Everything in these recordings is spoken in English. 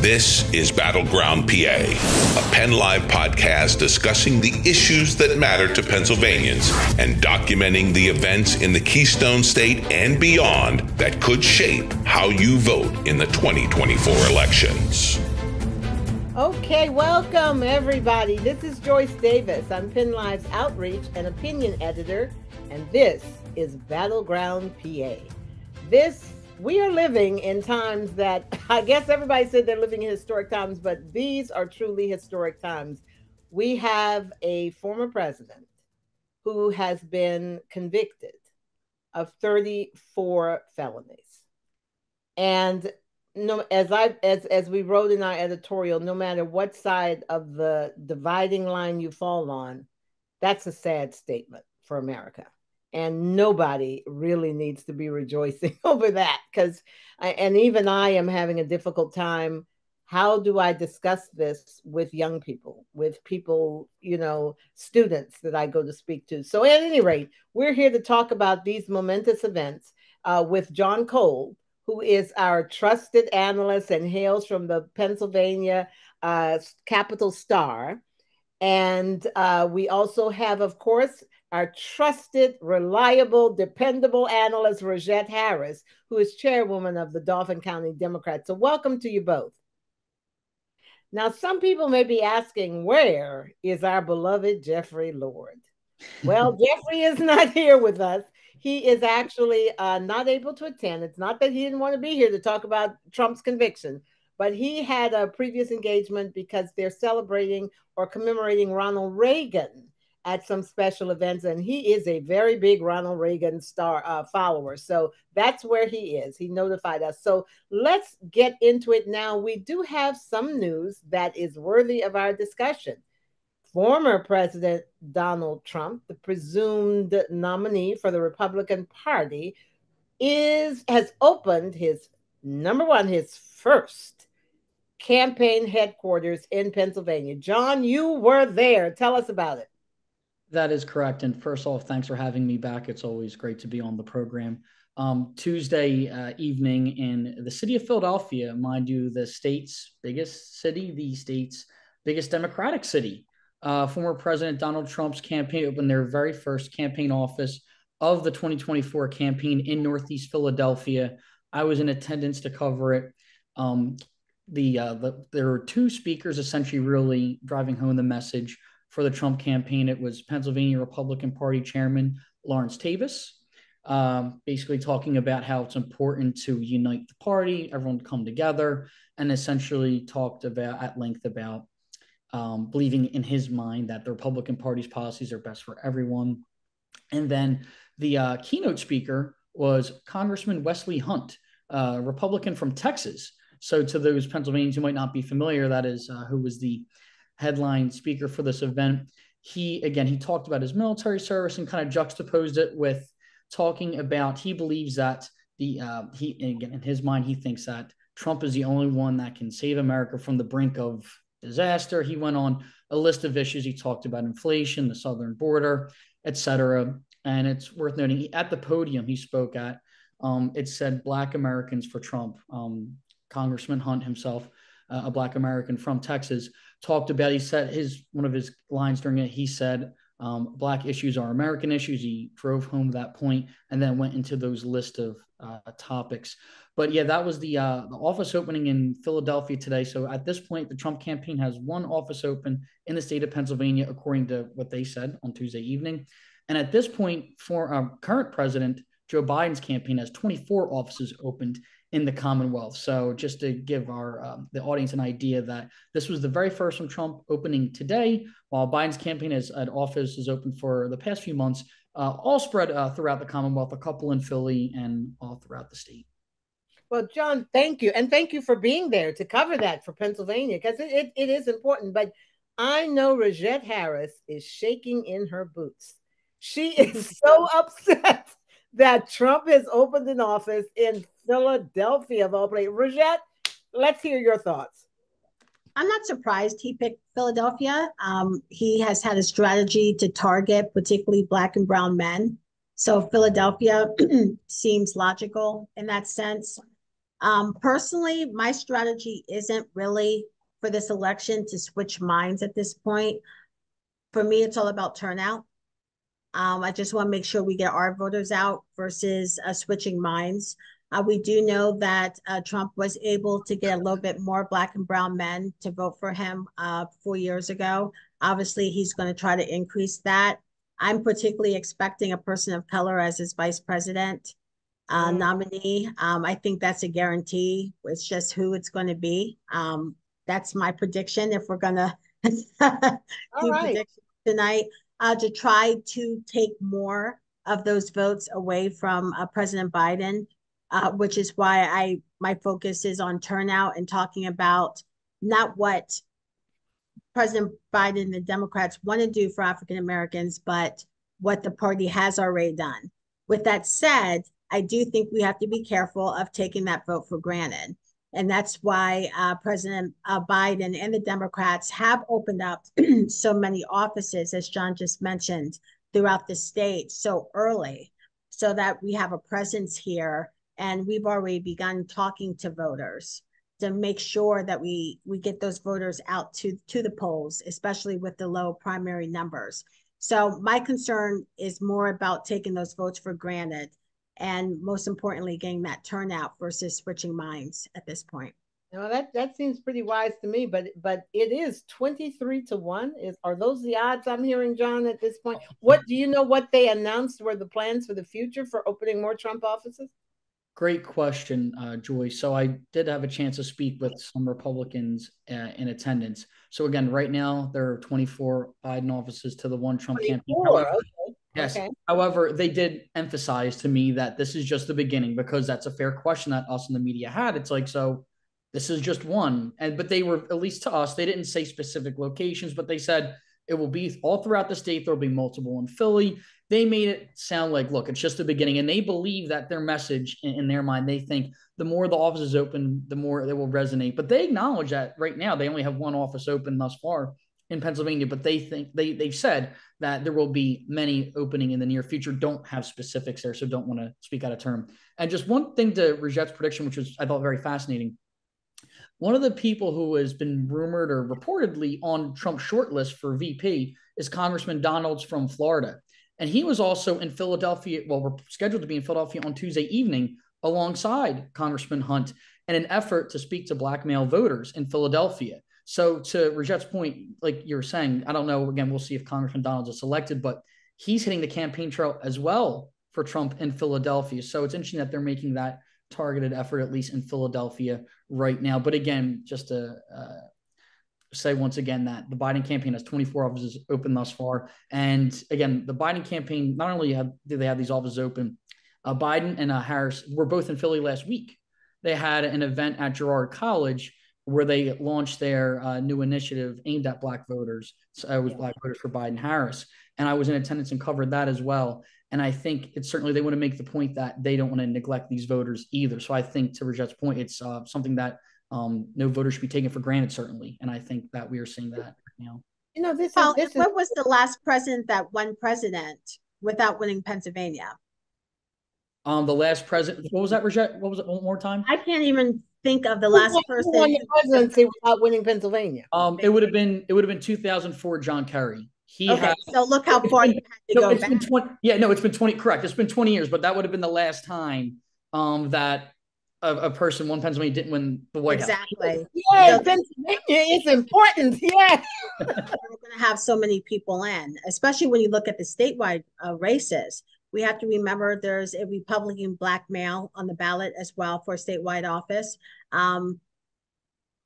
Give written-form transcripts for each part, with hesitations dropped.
This is Battleground PA, a PennLive podcast discussing the issues that matter to Pennsylvanians and documenting the events in the Keystone State and beyond that could shape how you vote in the 2024 elections. Okay, welcome everybody. This is Joyce Davis. I'm PennLive's Outreach and Opinion Editor, and this is Battleground PA. We are living in times that I guess everybody said they're living in historic times, but these are truly historic times. We have a former president who has been convicted of 34 felonies. And as we wrote in our editorial, no matter what side of the dividing line you fall on, that's a sad statement for America. And nobody really needs to be rejoicing over that, because even I am having a difficult time. How do I discuss this with young people, with people, students that I go to speak to? So at any rate, we're here to talk about these momentous events with John Cole, who is our trusted analyst and hails from the Pennsylvania Capital Star. And we also have, of course, our trusted, reliable, dependable analyst, Rogette Harris, who is chairwoman of the Dauphin County Democrats. So welcome to you both. Now, some people may be asking, where is our beloved Jeffrey Lord? Well, Jeffrey is not here with us. He is actually not able to attend. It's not that he didn't want to be here to talk about Trump's conviction, but he had a previous engagement because they're celebrating or commemorating Ronald Reagan at some special events, and he is a very big Ronald Reagan follower. So that's where he is. He notified us. So let's get into it now. We do have some news that is worthy of our discussion. Former President Donald Trump, the presumed nominee for the Republican Party, has opened his first campaign headquarters in Pennsylvania. John, you were there. Tell us about it. That is correct. And first off, thanks for having me back. It's always great to be on the program. Tuesday evening in the city of Philadelphia, mind you, the state's biggest city, the state's biggest Democratic city. Former President Donald Trump's campaign opened their very first campaign office of the 2024 campaign in Northeast Philadelphia. I was in attendance to cover it. There were two speakers essentially really driving home the message for the Trump campaign. It was Pennsylvania Republican Party Chairman Lawrence Tavis, basically talking about how it's important to unite the party, everyone to come together, and essentially talked at length about believing in his mind that the Republican Party's policies are best for everyone. And then the keynote speaker was Congressman Wesley Hunt, a Republican from Texas. So to those Pennsylvanians who might not be familiar, that is who was the headline speaker for this event. He talked about his military service and kind of juxtaposed it with talking about he believes that in his mind, he thinks that Trump is the only one that can save America from the brink of disaster. He went on a list of issues. He talked about inflation, the southern border, etc. And it's worth noting at the podium he spoke at, it said Black Americans for Trump. Congressman Hunt himself, a Black American from Texas, talked about, he said one of his lines during it, he said, Black issues are American issues. He drove home that point and then went into those list of topics. But yeah, that was the office opening in Philadelphia today. So at this point, the Trump campaign has one office open in the state of Pennsylvania, according to what they said on Tuesday evening. And at this point, for current president Joe Biden's campaign has 24 offices opened in the Commonwealth. So just to give the audience an idea that this was the very first from Trump opening today, while Biden's campaign office is open for the past few months, all spread throughout the Commonwealth, a couple in Philly and all throughout the state. Well, John, thank you. And thank you for being there to cover that for Pennsylvania, because it is important. But I know Rogette Harris is shaking in her boots. She is so upset that Trump has opened an office in Philadelphia of all places. Rogette, let's hear your thoughts. I'm not surprised he picked Philadelphia. He has had a strategy to target particularly Black and brown men. So Philadelphia seems logical in that sense. Personally, my strategy isn't really for this election to switch minds at this point. For me, it's all about turnout. I just want to make sure we get our voters out versus switching minds. We do know that Trump was able to get a little bit more Black and brown men to vote for him 4 years ago. Obviously, he's going to try to increase that. I'm particularly expecting a person of color as his vice president nominee. I think that's a guarantee. It's just who it's going to be. That's my prediction if we're going to do predictions tonight, to try to take more of those votes away from President Biden, which is why my focus is on turnout and talking about not what President Biden and the Democrats want to do for African Americans, but what the party has already done. With that said, I do think we have to be careful of taking that vote for granted. And that's why President Biden and the Democrats have opened up so many offices, as John just mentioned, throughout the state so early, so that we have a presence here. And we've already begun talking to voters to make sure that we get those voters out to the polls, especially with the low primary numbers. So my concern is more about taking those votes for granted, and most importantly, getting that turnout versus switching minds at this point. No, that seems pretty wise to me, but it is 23-1. Are those the odds I'm hearing, John, at this point? What do you know what they announced were the plans for the future for opening more Trump offices? Great question, Joyce. So I did have a chance to speak with some Republicans in attendance. So again, right now there are 24 Biden offices to the one Trump campaign. However, okay. yes. Okay. However, they did emphasize to me that this is just the beginning, because that's a fair question that us in the media had. It's like, so this is just one. But they were, at least to us, they didn't say specific locations, but they said it will be all throughout the state. There'll be multiple in Philly. They made it sound like, look, it's just the beginning. And they believe that their message in their mind, they think the more the offices open, the more they will resonate. But they acknowledge that right now they only have one office open thus far in Pennsylvania, but they think they've said that there will be many opening in the near future. Don't have specifics there, so don't want to speak out of term. And just one thing to Rogette's prediction, which was, I thought, very fascinating. One of the people who has been rumored or reportedly on Trump's shortlist for VP is Congressman Donalds from Florida. And he was also in Philadelphia. Well, we're scheduled to be in Philadelphia on Tuesday evening alongside Congressman Hunt in an effort to speak to Black male voters in Philadelphia. So to Rogette's point, like you were saying, I don't know, again, we'll see if Congressman Donalds is selected, but he's hitting the campaign trail as well for Trump in Philadelphia. So it's interesting that they're making that targeted effort, at least in Philadelphia right now. But again, just to say once again that the Biden campaign has 24 offices open thus far. And again, the Biden campaign, not only do they have these offices open, Biden and Harris were both in Philly last week. They had an event at Girard College where they launched their new initiative aimed at Black voters. So it was Black voters for Biden Harris. And I was in attendance and covered that as well. And I think it's certainly, they want to make the point that they don't want to neglect these voters either. So I think, to Rogette's point, it's something that no voter should be taken for granted, certainly. And I think that we are seeing that now. What was the last president that won president without winning Pennsylvania? The last president, what was that, Rogette? What was it, one more time? I can't even think of the last person who won the presidency without winning Pennsylvania. It would have been 2004, John Kerry. So look how far you had to go back. It's been 20. Correct. It's been 20 years, but that would have been the last time that a person won Pennsylvania didn't win the White House. Exactly. Yeah, Pennsylvania is important. Yeah. We're going to have so many people in, especially when you look at the statewide races. We have to remember there's a Republican Black male on the ballot as well for a statewide office.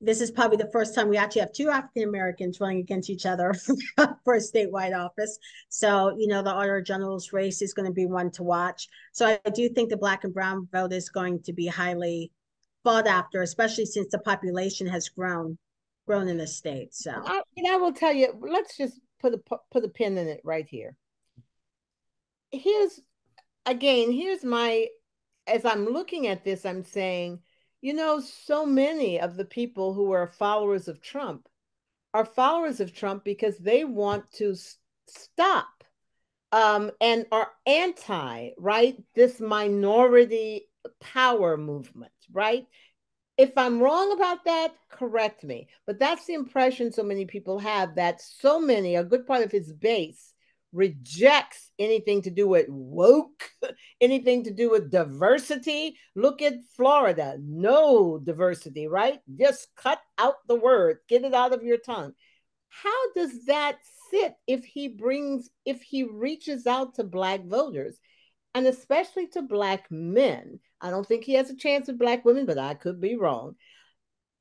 This is probably the first time we actually have two African Americans running against each other for a statewide office. So, the Auditor General's race is going to be one to watch. So I do think the Black and brown vote is going to be highly fought after, especially since the population has grown in the state. So I will tell you, let's just put a pin in it right here. Here's my, as I'm looking at this, I'm saying, so many of the people who are followers of Trump are followers of Trump because they want to stop and are anti, right, this minority power movement, right? If I'm wrong about that, correct me. But that's the impression so many people have, that so many, a good part of his base, rejects anything to do with woke, anything to do with diversity. Look at Florida, no diversity, right? Just cut out the word, get it out of your tongue. How does that sit if he reaches out to Black voters, and especially to Black men? I don't think he has a chance with Black women, but I could be wrong.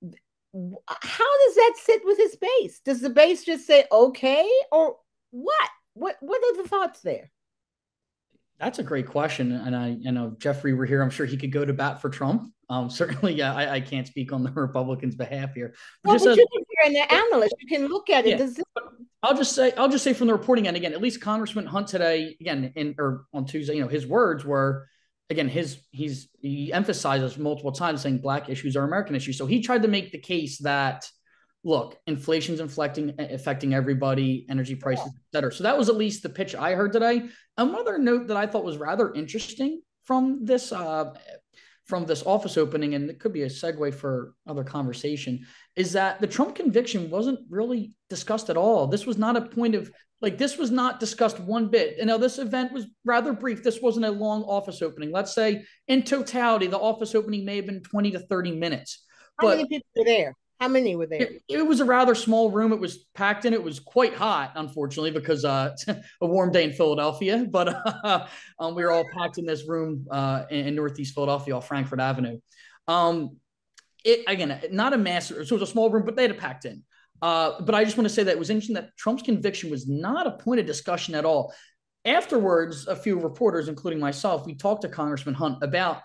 How does that sit with his base? Does the base just say okay, or what? What are the thoughts there? That's a great question. And I know if Jeffrey were here, I'm sure he could go to bat for Trump. Certainly, yeah, I can't speak on the Republicans' behalf here. But well, but you can be an analyst. You can look at it. Yeah, does this... I'll just say from the reporting end again, at least Congressman Hunt today, again, or on Tuesday, his words were, again, he emphasizes multiple times saying Black issues are American issues. So he tried to make the case that, look, inflation's affecting everybody, energy prices, et cetera. So that was at least the pitch I heard today. Another note that I thought was rather interesting from this office opening, and it could be a segue for other conversation, is that the Trump conviction wasn't really discussed at all. This was not a point of, this was not discussed one bit. This event was rather brief. This wasn't a long office opening. Let's say in totality, the office opening may have been 20 to 30 minutes. How many people were there? How many were there? It was a rather small room. It was packed in. It was quite hot, unfortunately, because it's a warm day in Philadelphia. But we were all packed in this room in Northeast Philadelphia off Frankfurt Avenue. Again, not a massive, so it was a small room, but they had it packed in. But I just want to say that it was interesting that Trump's conviction was not a point of discussion at all. Afterwards, a few reporters, including myself, we talked to Congressman Hunt about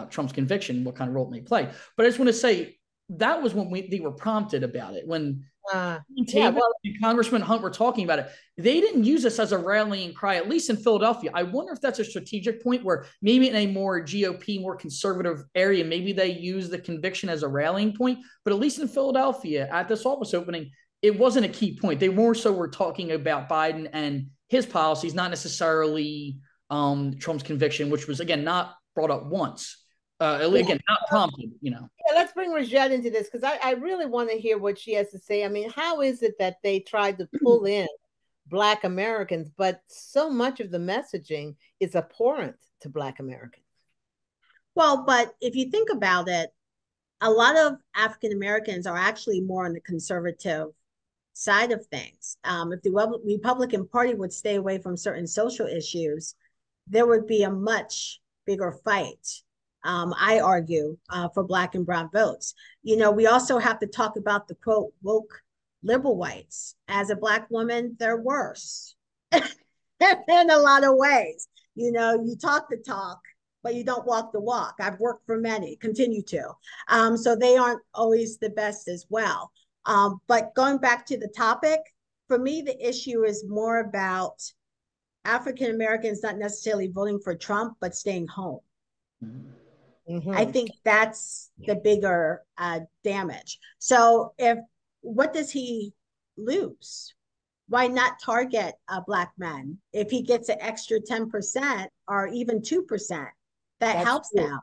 Trump's conviction, what kind of role it may play. But I just want to say, that was when they were prompted about it. When Congressman Hunt were talking about it, they didn't use this as a rallying cry, at least in Philadelphia. I wonder if that's a strategic point where maybe in a more GOP, more conservative area, maybe they use the conviction as a rallying point. But at least in Philadelphia, at this office opening, it wasn't a key point. They more so were talking about Biden and his policies, not necessarily Trump's conviction, which was, again, not brought up once. Again, not prompted, Yeah, let's bring Rogette into this, because I really want to hear what she has to say. I mean, how is it that they tried to pull in Black Americans, but so much of the messaging is abhorrent to Black Americans? Well, but if you think about it, a lot of African Americans are actually more on the conservative side of things. If the Republican Party would stay away from certain social issues, there would be a much bigger fight. I argue, for Black and brown votes. We also have to talk about the quote woke liberal whites. As a Black woman, they're worse in a lot of ways. You talk the talk, but you don't walk the walk. I've worked for many, continue to. So they aren't always the best as well. But going back to the topic, for me, the issue is more about African Americans not necessarily voting for Trump, but staying home. Mm-hmm. I think that's the bigger damage. So what does he lose? Why not target Black men? If he gets an extra 10% or even 2%, that helps them.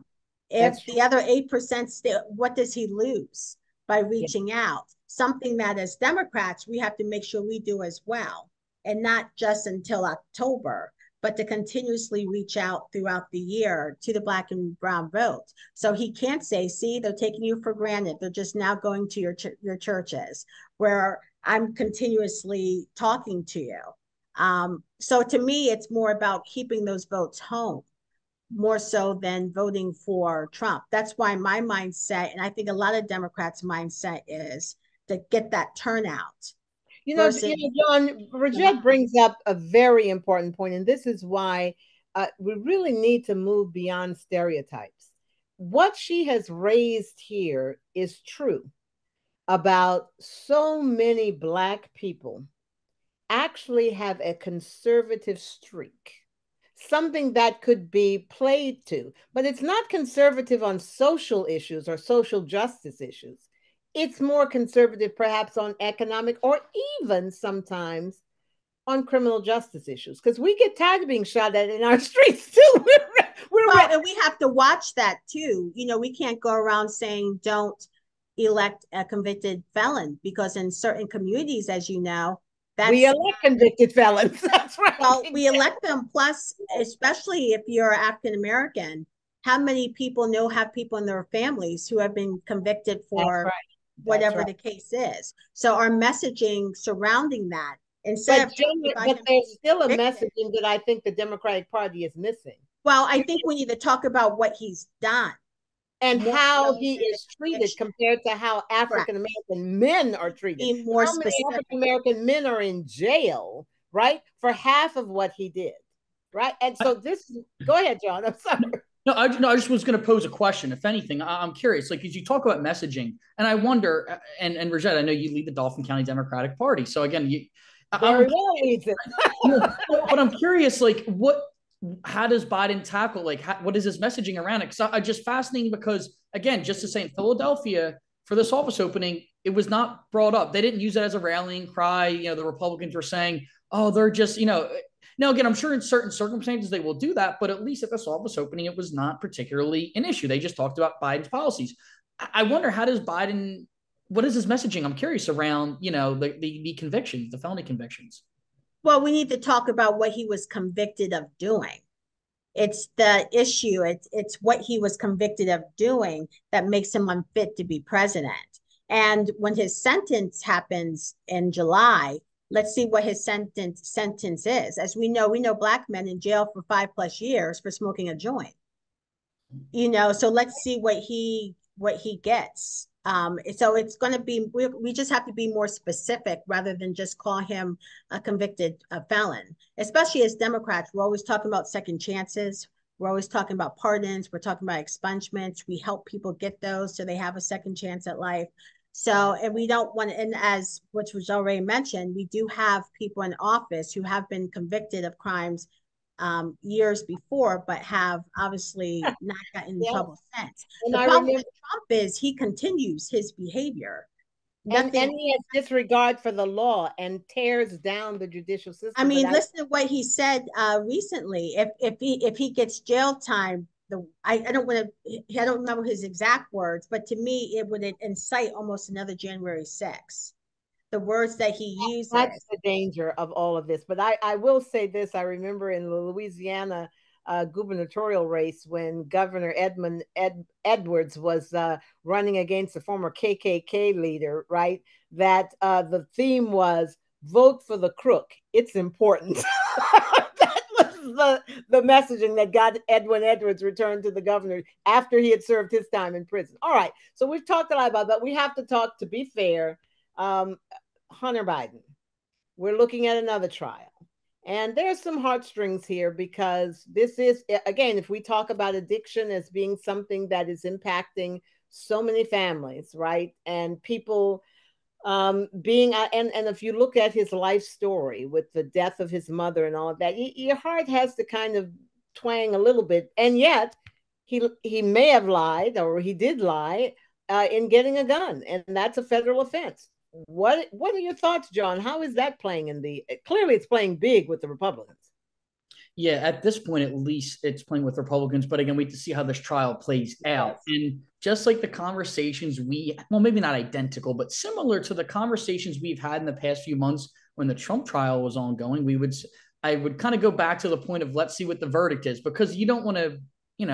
If the other 8% what does he lose by reaching out? Something that as Democrats, we have to make sure we do as well, and not just until October, but to continuously reach out throughout the year to the Black and brown vote. So he can't say, see, they're taking you for granted. They're just now going to your churches, where I'm continuously talking to you. So to me, it's more about keeping those votes home, more so than voting for Trump. That's why my mindset, and I think a lot of Democrats' mindset, is to get that turnout. John, Rogette brings up a very important point, and this is why we really need to move beyond stereotypes. What she has raised here is true about so many Black people actually have a conservative streak, something that could be played to, but it's not conservative on social issues or social justice issues. It's more conservative perhaps on economic or even sometimes on criminal justice issues, because we get tired of being shot at in our streets too. We're Well, and we have to watch that too. You know, we can't go around saying don't elect a convicted felon, because in certain communities, as you know, we elect convicted felons. That's right. Well, we elect them. Plus, especially if you're African American, how many people have people in their families who have been convicted for whatever the case is? So our messaging surrounding that, instead but there's still a messaging that I think the Democratic Party is missing. Well, I think we need to talk about what he's done and how he is treated compared to how African American men are treated. How many African American men are in jail, right, for half of what he did, right? And so go ahead, John. I'm sorry. No, I just was going to pose a question. If anything, I'm curious, like, as you talk about messaging, and I wonder, and Rogette, I know you lead the Dauphin County Democratic Party. So again, very well leads it. But I'm curious, like, how does Biden tackle, like, what is his messaging around it? Because I'm just fascinating because, again, just to say in Philadelphia for this office opening, it was not brought up. They didn't use it as a rallying cry. You know, the Republicans were saying, oh, they're just, now, again, I'm sure in certain circumstances they will do that, but at least at this office opening, it was not particularly an issue. They just talked about Biden's policies. I wonder, what is his messaging? I'm curious around, the convictions, the felony convictions. Well, we need to talk about what he was convicted of doing. It's the issue. It's what he was convicted of doing that makes him unfit to be president. And when his sentence happens in July, let's see what his sentence is. As we know Black men in jail for 5+ years for smoking a joint. So let's see what he gets. So it's going to be, we just have to be more specific rather than just call him a convicted felon, especially as Democrats. We're always talking about second chances. We're always talking about pardons. We're talking about expungements. We help people get those so they have a second chance at life. So, and we don't want to, and as which was already mentioned, we do have people in office who have been convicted of crimes years before, but have obviously not gotten in trouble since. The problem with Trump is he continues his behavior. And he has disregard for the law and tears down the judicial system. I mean, listen to what he said recently. If he gets jail time, I don't remember his exact words, but to me, it would incite almost another January 6th. The words that he uses. That's the danger of all of this. But I will say this. I remember in the Louisiana gubernatorial race when Governor Edwards was running against the former KKK leader, right? That the theme was vote for the crook. It's important. That was the messaging that got Edwin Edwards returned to the governor after he had served his time in prison. All right. So we've talked a lot about that. We have to talk, to be fair, Hunter Biden. We're looking at another trial. And there's some heartstrings here because this is, again, if we talk about addiction as being something that is impacting so many families, right? And people and if you look at his life story with the death of his mother and all of that, your heart has to kind of twang a little bit. And yet he may have lied, or he did lie in getting a gun, and that's a federal offense. What are your thoughts, John? How is that playing clearly it's playing big with the Republicans? Yeah, at this point, at least it's playing with Republicans. But again, we have to see how this trial plays out. And just like the conversations maybe not identical, but similar to the conversations we've had in the past few months when the Trump trial was ongoing, I would kind of go back to the point of let's see what the verdict is, because you don't want to, we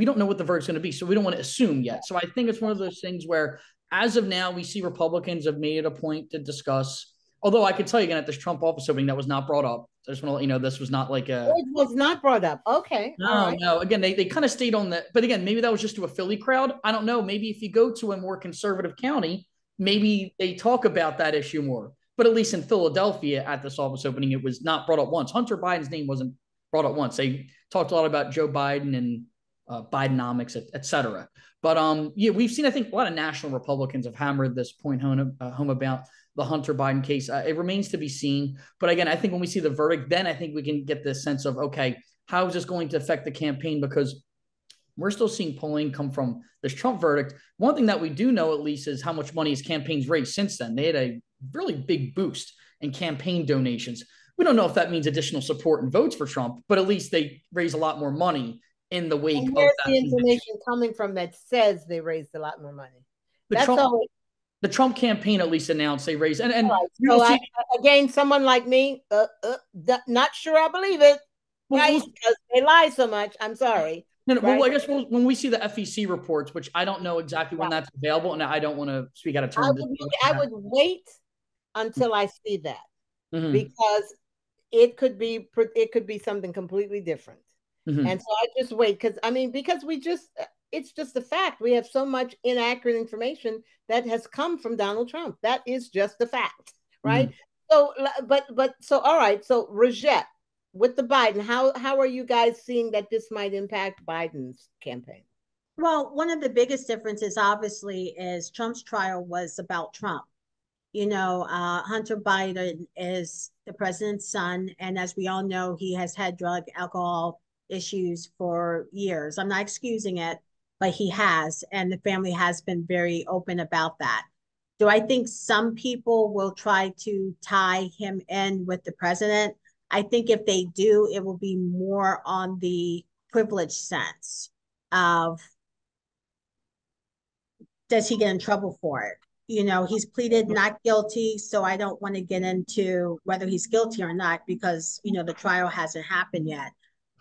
don't know what the verdict's going to be. So we don't want to assume yet. So I think it's one of those things where, as of now, we see Republicans have made it a point to discuss, although I could tell you again at this Trump office opening that was not brought up. I just want to let you know this was not like a... It was not brought up. Okay. No. Again, they kind of stayed on that. But again, maybe that was just to a Philly crowd. I don't know. Maybe if you go to a more conservative county, maybe they talk about that issue more. But at least in Philadelphia at this office opening, it was not brought up once. Hunter Biden's name wasn't brought up once. They talked a lot about Joe Biden and Bidenomics, et cetera. But we've seen, I think, a lot of national Republicans have hammered this point home about the Hunter Biden case. It remains to be seen. But again, I think when we see the verdict, then I think we can get this sense of, okay, how is this going to affect the campaign? Because we're still seeing polling come from this Trump verdict. One thing that we do know, at least, is how much money his campaigns raised since then. They had a really big boost in campaign donations. We don't know if that means additional support and votes for Trump, but at least they raise a lot more money in the wake And of where's that the conviction. information coming from that says they raised a lot more money? The That's Trump, all. the Trump campaign at least announced they raised, and Right. you So will see. again, someone like me, not sure I believe it, right? Because they lie so much. I'm sorry. No, right? well, I guess when we see the FEC reports, which I don't know exactly when that's available, and I don't want to speak out of turn. I would wait until I see that Mm-hmm. because it could be something completely different. Mm-hmm. And so I just wait because it's just a fact. We have so much inaccurate information that has come from Donald Trump. That is just a fact, right? Mm-hmm. So all right. So Rogette, with the Biden, how are you guys seeing that this might impact Biden's campaign? Well, one of the biggest differences, obviously, is Trump's trial was about Trump. Hunter Biden is the president's son, and as we all know, he has had drug, alcohol issues for years. I'm not excusing it, but he has, and the family has been very open about that. Do I think some people will try to tie him in with the president? I think if they do, it will be more on the privilege sense of, does he get in trouble for it? He's pleaded not guilty, so I don't want to get into whether he's guilty or not because, the trial hasn't happened yet.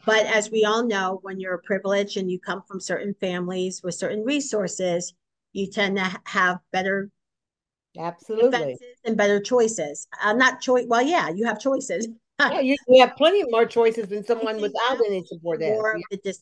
But as we all know, when you're privileged and you come from certain families with certain resources, you tend to have better defenses and better choices. Not choice. Well, yeah, you have choices. Yeah, you have plenty more choices than someone without any support. More of the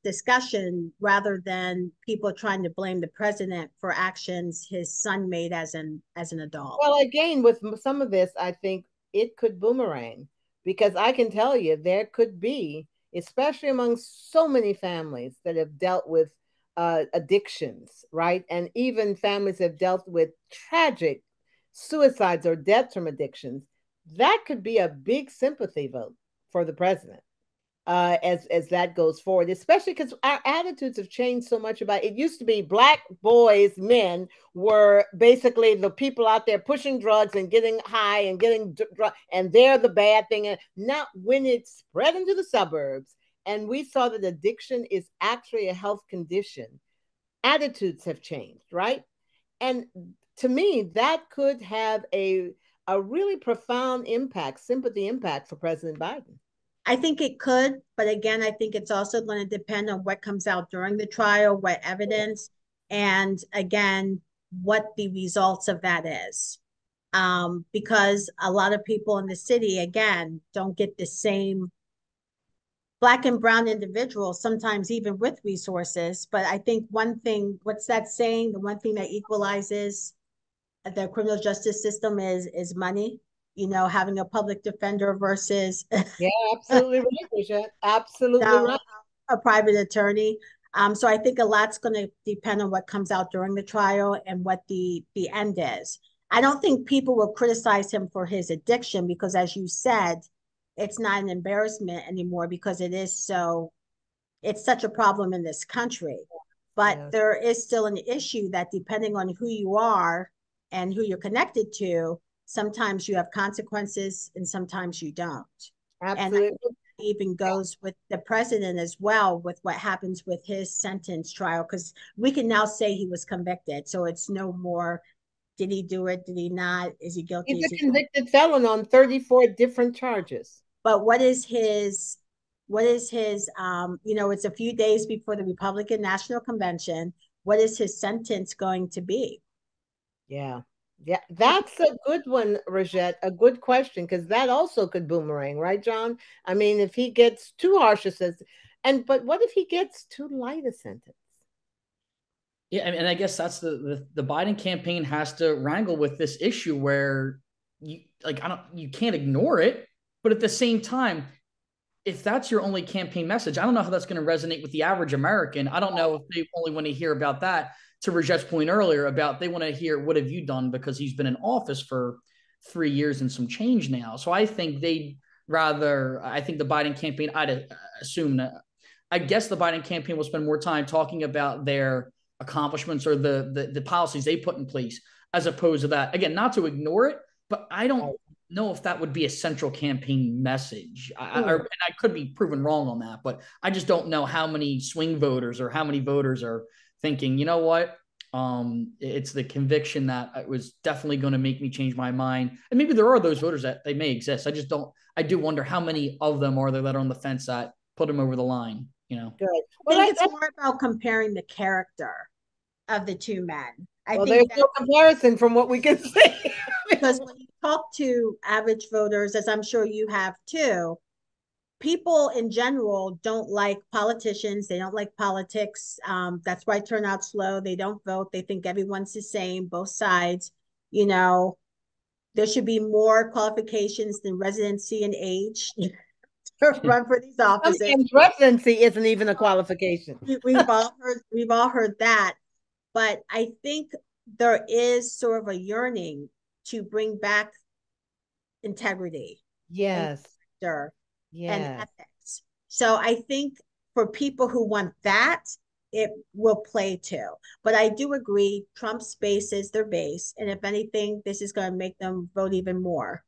discussion rather than people trying to blame the president for actions his son made as an adult. Well, again, with some of this, I think it could boomerang because I can tell you there could be, especially among so many families that have dealt with addictions, right? And even families have dealt with tragic suicides or deaths from addictions. That could be a big sympathy vote for the president as that goes forward, especially because our attitudes have changed so much. About it used to be black boys, men were basically the people out there pushing drugs and getting high and getting drunk, and they're the bad thing. And now, when it spread into the suburbs, and we saw that addiction is actually a health condition, attitudes have changed, right? And to me, that could have a really profound impact, sympathy impact for President Biden. I think it could, but again, I think it's also going to depend on what comes out during the trial, what evidence, and again, what the results of that is. Because a lot of people in the city, again, don't get the same Black and brown individuals, sometimes even with resources. But I think one thing, what's that saying? The one thing that equalizes the criminal justice system is money. Having a public defender versus absolutely right, absolutely right. A private attorney. So I think a lot's going to depend on what comes out during the trial and what the end is. I don't think people will criticize him for his addiction because, as you said, it's not an embarrassment anymore because it's such a problem in this country. But there is still an issue that depending on who you are and who you're connected to, sometimes you have consequences and sometimes you don't. Absolutely. And that even goes with the president as well, with what happens with his sentence trial, because we can now say he was convicted. So it's no more, did he do it? Did he not? Is he guilty? He's a convicted felon on 34 different charges. But what is his, it's a few days before the Republican National Convention. What is his sentence going to be? Yeah, that's a good one, Rogette. A good question, because that also could boomerang, right, John? I mean, if he gets too harsh a sentence, but what if he gets too light a sentence? Yeah, and I guess that's the Biden campaign has to wrangle with this issue where you can't ignore it, but at the same time, if that's your only campaign message, I don't know how that's going to resonate with the average American. I don't know if they only want to hear about that. To Rogette's point earlier about they want to hear, what have you done? Because he's been in office for 3 years and some change now. So I think the Biden campaign, I'd assume that, I guess the Biden campaign will spend more time talking about their accomplishments or the policies they put in place, as opposed to that. Again, not to ignore it, but I don't know if that would be a central campaign message. And I could be proven wrong on that, but I just don't know how many swing voters or how many voters are thinking, you know what? It's the conviction that it was definitely going to make me change my mind. And maybe there are those voters that they may exist. I do wonder how many of them are there that are on the fence that put them over the line, you know? Good. I think it's more about comparing the character of the two men. There's no comparison from what we can see. Because when you talk to average voters, as I'm sure you have too, people in general don't like politicians. They don't like politics. That's why turnout's low. They don't vote. They think everyone's the same, both sides. You know, there should be more qualifications than residency and age to run for these offices. Sometimes residency isn't even a qualification. We've all heard that. But I think there is sort of a yearning to bring back integrity. Yes. And ethics. So I think for people who want that, it will play too. But I do agree, Trump's base is their base. And if anything, this is going to make them vote even more.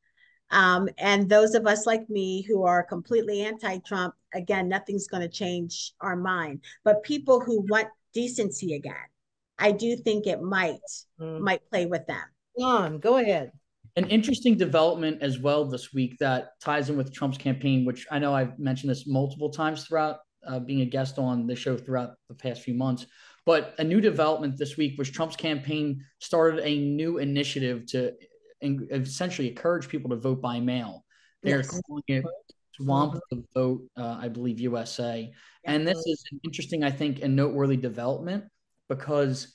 And those of us like me who are completely anti-Trump, again, nothing's going to change our mind. But people who want decency again, I do think it might play with them. Go ahead. An interesting development as well this week that ties in with Trump's campaign, which I know I've mentioned this multiple times throughout being a guest on the show throughout the past few months. But a new development this week was Trump's campaign started a new initiative to essentially encourage people to vote by mail. They're calling it Swamp the Vote, I believe, USA. And this is an interesting, I think, and noteworthy development because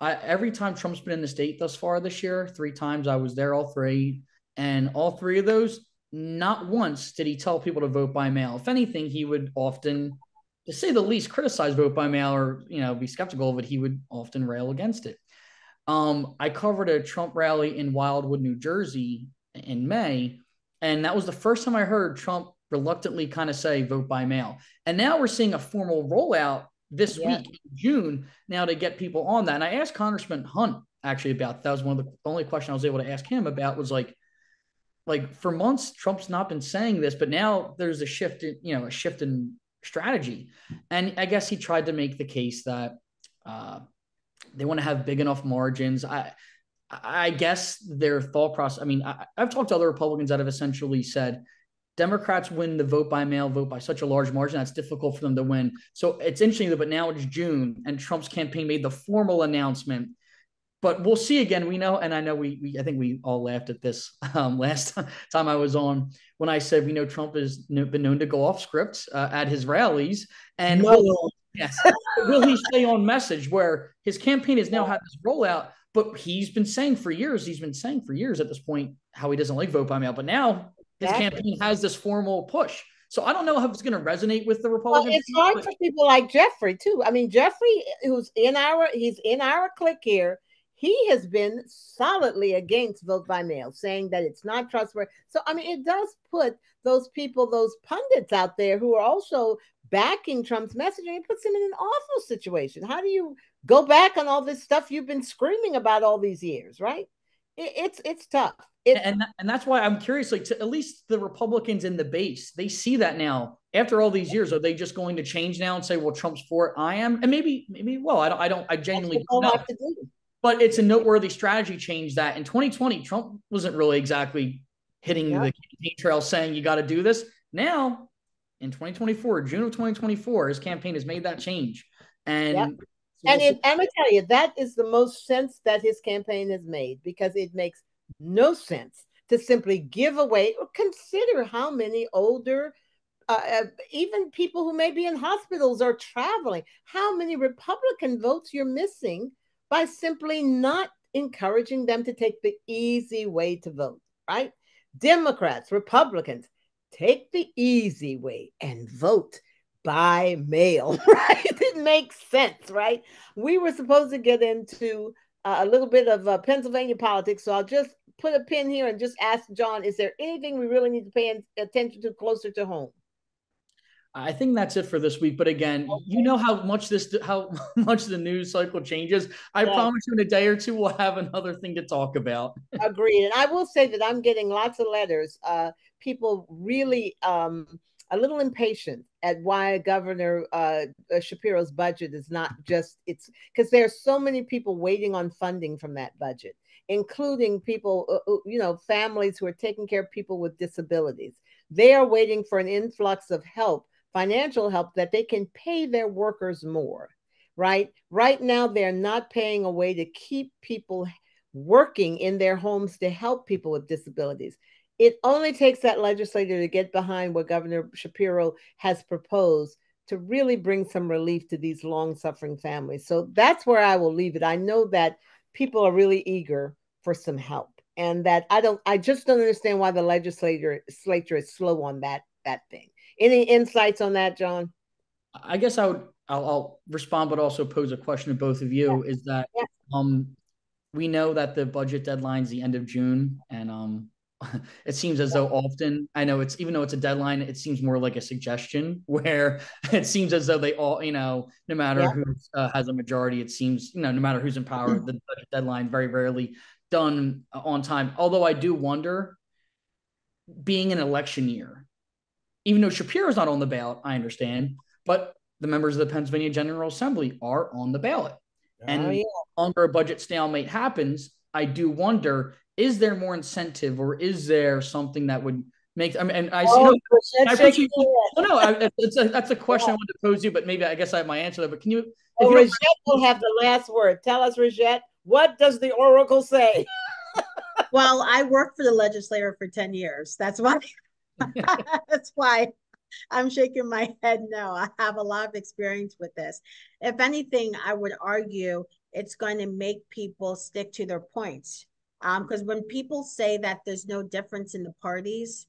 every time Trump's been in the state thus far this year, 3 times I was there, all 3, and all 3 of those, not once did he tell people to vote by mail. If anything, he would often, to say the least, criticize vote by mail or, be skeptical of it. He would often rail against it. I covered a Trump rally in Wildwood, New Jersey in May, and that was the first time I heard Trump reluctantly kind of say vote by mail. And now we're seeing a formal rollout this week in June now to get people on that. And I asked Congressman Hunt actually about that. Was one of the only question I was able to ask him about was like for months, Trump's not been saying this, but now there's a shift in strategy. And I guess he tried to make the case that they want to have big enough margins. I guess their thought process, I've talked to other Republicans that have essentially said, Democrats win the vote by mail vote by such a large margin that's difficult for them to win. So it's interesting, but now it's June and Trump's campaign made the formal announcement. But we'll see again. We know, and I know I think we all laughed at this last time I was on when I said we know Trump has been known to go off script at his rallies. And will he stay on message where his campaign has now had this rollout? But he's been saying for years at this point how he doesn't like vote by mail. But now his campaign has this formal push. So I don't know how it's going to resonate with the Republicans. Well, it's hard for people like Jeffrey too. Jeffrey, he's in our clique here. He has been solidly against vote by mail, saying that it's not trustworthy. So, it does put those people, those pundits out there who are also backing Trump's messaging. It puts him in an awful situation. How do you go back on all this stuff you've been screaming about all these years, right? It's tough. And that's why I'm curious, to at least the Republicans in the base, they see that now after all these years. Are they just going to change now and say, well, Trump's for it, I am? And maybe, I genuinely don't know. But it's a noteworthy strategy change that in 2020, Trump wasn't really exactly hitting the campaign trail saying you got to do this. Now, in 2024, June of 2024, his campaign has made that change. And I'm going to tell you, that is the most sense that his campaign has made, because it makes no sense to simply give away or consider how many older, even people who may be in hospitals or traveling, how many Republican votes you're missing by simply not encouraging them to take the easy way to vote, right? Democrats, Republicans, take the easy way and vote by mail, right? It makes sense, right? We were supposed to get into a little bit of Pennsylvania politics, so I'll just put a pin here and just ask John, is there anything we really need to pay attention to closer to home? I think that's it for this week. But again, you know how much the news cycle changes. I promise you in a day or two, we'll have another thing to talk about. Agreed. And I will say that I'm getting lots of letters. People really a little impatient at why Governor Shapiro's budget is not just, it's because there are so many people waiting on funding from that budget, including people, families who are taking care of people with disabilities. They are waiting for an influx of help, financial help, that they can pay their workers more, right? Right now, they're not paying a way to keep people working in their homes to help people with disabilities. It only takes that legislator to get behind what Governor Shapiro has proposed to really bring some relief to these long-suffering families. So that's where I will leave it. I know that people are really eager for some help, and that I just don't understand why the legislature is slow on that thing. Any insights on that, John? I guess I'll respond, but also pose a question to both of you. Is that we know that the budget deadline's the end of June, and it seems as though often, I know it's, even though it's a deadline, it seems more like a suggestion, where it seems as though they all, no matter who has a majority, it seems, no matter who's in power, the budget deadline very rarely done on time. Although I do wonder, being an election year, even though Shapiro's not on the ballot, I understand, but the members of the Pennsylvania General Assembly are on the ballot. And longer a budget stalemate happens, I do wonder, is there more incentive, or is there something that would make, I mean, and I see, that's a question I wanted to pose you, but maybe I guess I have my answer there, but can you? Rogette will have the last word. Tell us, Rogette, what does the oracle say? Well, I worked for the legislature for 10 years. That's why, that's why I'm shaking my head no. I have a lot of experience with this. If anything, I would argue it's going to make people stick to their points. Because when people say that there's no difference in the parties,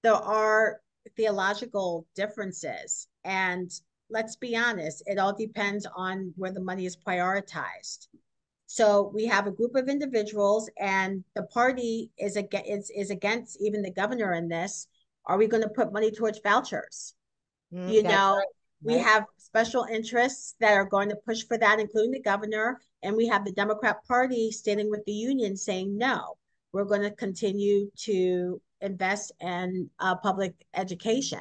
there are theological differences. And let's be honest, it all depends on where the money is prioritized. So we have a group of individuals, and the party is against even the governor in this. Are we going to put money towards vouchers? We have special interests that are going to push for that, including the governor. And we have the Democrat Party standing with the union saying, no, we're going to continue to invest in public education.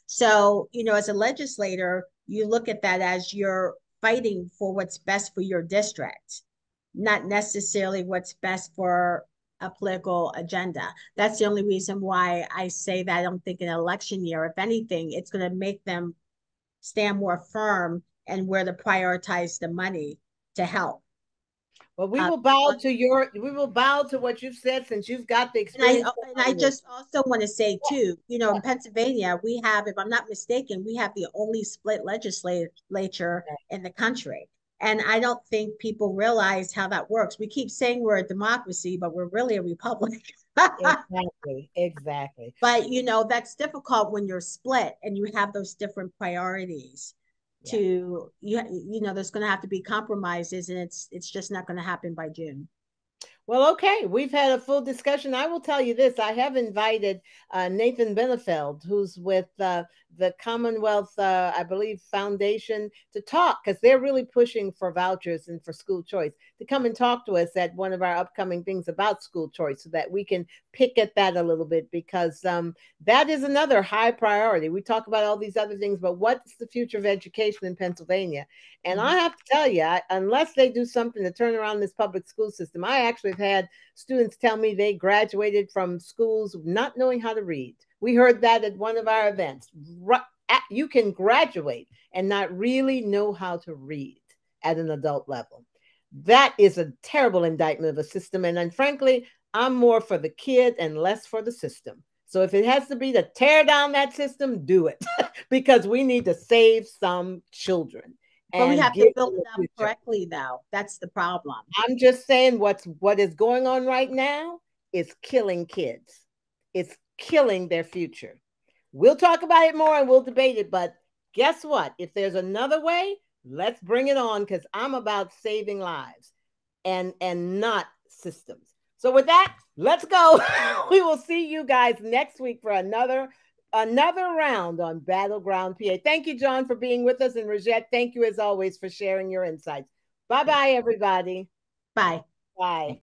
So, as a legislator, you look at that as you're fighting for what's best for your district, not necessarily what's best for a political agenda. That's the only reason why I say that I don't think an election year, if anything, it's going to make them stand more firm and where to prioritize the money to help. Well, we will bow to what you've said, since you've got the experience. And I just also want to say too, in Pennsylvania, we have, if I'm not mistaken, we have the only split legislature in the country. And I don't think people realize how that works. We keep saying we're a democracy, but we're really a republic. Exactly. But, that's difficult when you're split and you have those different priorities. There's going to have to be compromises, and it's just not going to happen by June. Well, okay, we've had a full discussion. I will tell you this. I have invited Nathan Benefeld, who's with the Commonwealth, I believe, Foundation, to talk, because they're really pushing for vouchers and for school choice, to come and talk to us at one of our upcoming things about school choice, so that we can pick at that a little bit, because that is another high priority. We talk about all these other things, but what's the future of education in Pennsylvania? And I have to tell you, unless they do something to turn around this public school system, I actually have had students tell me they graduated from schools not knowing how to read. We heard that at one of our events. You can graduate and not really know how to read at an adult level. That is a terrible indictment of a system. And frankly, I'm more for the kid and less for the system. So if it has to be to tear down that system, do it, because we need to save some children. But we have to build it up correctly, though. That's the problem. I'm just saying what is going on right now is killing kids. It's killing their future. We'll talk about it more and we'll debate it. But guess what? If there's another way, let's bring it on, because I'm about saving lives and not systems. So with that, let's go. We will see you guys next week for another another round on Battleground PA. Thank you, John, for being with us. And Rogette, thank you as always for sharing your insights. Bye-bye, everybody. Bye. Bye.